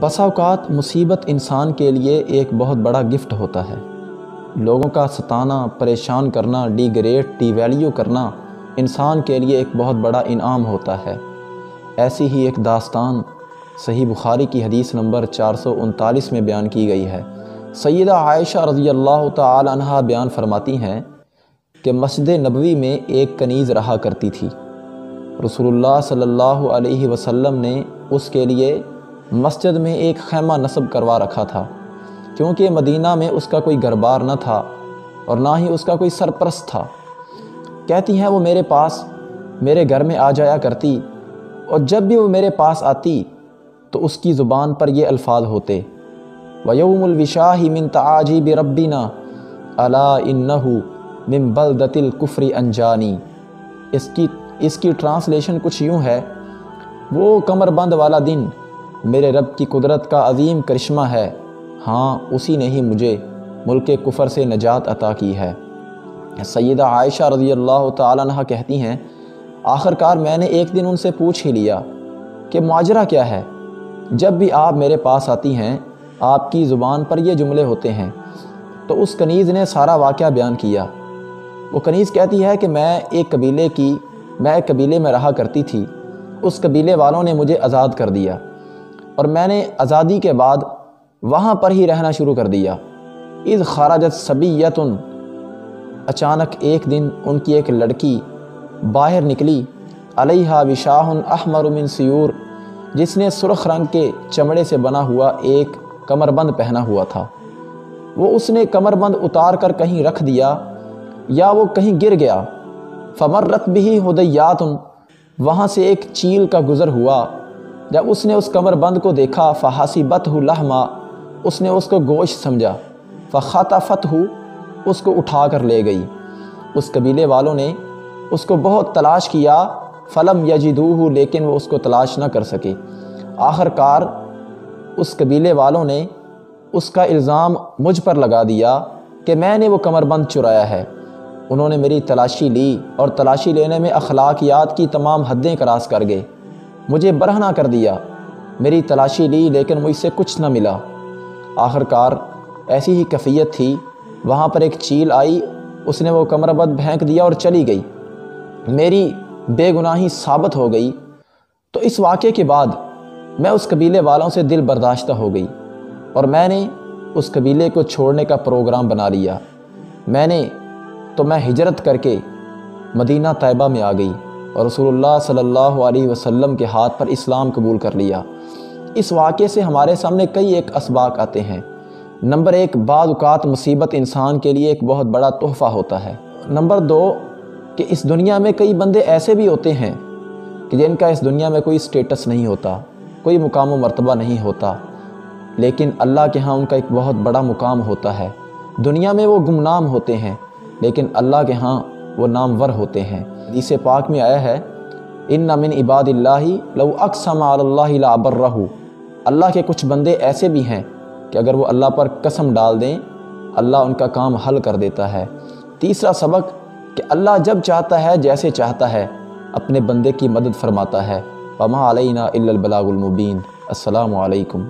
بسا اوقات مصیبت انسان کے لیے ایک بہت بڑا گفٹ ہوتا ہے۔ لوگوں کا ستانا، پریشان کرنا، ڈی گریڈ، ڈی ویلیو کرنا انسان کے لیے ایک بہت بڑا انعام ہوتا ہے۔ ایسی ہی ایک داستان صحیح بخاری کی حدیث نمبر 439 میں بیان کی گئی ہے۔ سیدہ عائشہ رضی اللہ تعالی عنہا بیان فرماتی ہیں کہ مسجد نبوی میں ایک کنیز رہا کرتی تھی۔ رسول اللہ صلی اللہ علیہ وسلم نے اس کے لیے مسجد میں ایک خیمہ نصب کروا رکھا تھا، کیونکہ مدینہ میں اس کا کوئی گھر-بار نہ تھا اور نہ ہی اس کا کوئی سرپرست تھا۔ کہتی ہیں وہ میرے گھر میں آ جایا کرتی، اور جب بھی وہ میرے پاس آتی تو اس کی زبان پر یہ الفاظ ہوتے: وَيَوْمُ الْوِشَاحِ مِن تَعَاجِيبِ رَبِّنَا أَلَا إِنَّهُ مِن بَلْدَةِ الْكُفْرِ أَنْجَانِي۔ اس کی ٹرانسلیشن کچھ یوں ہے: وہ کمر بند والا دن میرے رب کی قدرت کا عظیم کرشمہ ہے، ہاں اسی نے ہی مجھے ملک کفر سے نجات عطا کی ہے۔ سیدہ عائشہ رضی اللہ تعالیٰ عنہ کہتی ہیں، آخرکار میں نے ایک دن ان سے پوچھ ہی لیا کہ ماجرا کیا ہے؟ جب بھی آپ میرے پاس آتی ہیں آپ کی زبان پر یہ جملے ہوتے ہیں۔ تو اس کنیز نے سارا واقعہ بیان کیا۔ وہ کنیز کہتی ہے کہ میں ایک قبیلے میں رہا کرتی تھی۔ اس قبیلے والوں نے مجھے آزاد کر دیا اور میں نے آزادی کے بعد وہاں پر ہی رہنا شروع کر دیا۔ اذ خرجت صبیۃ، اچانک ایک دن ان کی ایک لڑکی باہر نکلی، علیہا وشاح احمر من سیور، جس نے سرخ رنگ کے چمڑے سے بنا ہوا ایک کمر بند پہنا ہوا تھا۔ اس نے کمر بند اتار کر کہیں رکھ دیا یا وہ کہیں گر گیا۔ فمرت بہ ہدیات، وہاں سے ایک چیل کا گزر ہوا۔ جب اس نے اس کمر بند کو دیکھا، فحسبتہ لحما، اس نے اس کو گوشت سمجھا۔ فخطفتہ، اس کو اٹھا کر لے گئی۔ اس قبیلے والوں نے اس کو بہت تلاش کیا، فلم یجدوہ، لیکن وہ اس کو تلاش نہ کر سکے۔ آخرکار اس قبیلے والوں نے اس کا الزام مجھ پر لگا دیا کہ میں نے وہ کمر بند چرایا ہے۔ انہوں نے میری تلاشی لی اور تلاشی لینے میں اخلاقیات کی تمام حدیں کراس کر گئے، مجھے برہنہ کر دیا۔ میری تلاشی لی لیکن مجھ سے کچھ نہ ملا۔ آخرکار ایسی ہی کیفیت تھی، وہاں پر ایک چیل آئی، اس نے وہ کمر بند پھینک دیا اور چلی گئی۔ میری بے گناہی ثابت ہو گئی۔ تو اس واقعے کے بعد میں اس قبیلے والوں سے دل برداشتہ ہو گئی اور میں نے اس قبیلے کو چھوڑنے کا پروگرام بنا لیا۔ میں ہجرت کر کے مدینہ طیبہ میں آ گئی اور رسول اللہ صلی اللہ علیہ وسلم کے ہاتھ پر اسلام قبول کر لیا۔ اس واقعے سے ہمارے سامنے کئی ایک اسباق آتے ہیں۔ نمبر 1، بعض اوقات مصیبت انسان کے لیے ایک بہت بڑا تحفہ ہوتا ہے۔ نمبر 2، کہ اس دنیا میں کئی بندے ایسے بھی ہوتے ہیں کہ جن کا اس دنیا میں کوئی سٹیٹس نہیں ہوتا، کوئی مقام و مرتبہ نہیں ہوتا، لیکن اللہ کے ہاں ان کا ایک بہت بڑا مقام ہوتا ہے۔ دنیا میں وہ گمنام ہوتے ہیں لیکن اللہ کے ہاں وہ نامور ہوتے ہیں۔ حدیث پاک میں آیا ہے، ان من عباد اللہ لو اقسم علی اللہ لابرہ، اللہ کے کچھ بندے ایسے بھی ہیں کہ اگر وہ اللہ پر قسم ڈال دیں اللہ ان کا کام حل کر دیتا ہے۔ تیسرا سبق، کہ اللہ جب چاہتا ہے جیسے چاہتا ہے اپنے بندے کی مدد فرماتا ہے۔ وما علینا الا البلاغ المبین۔ السلام علیکم۔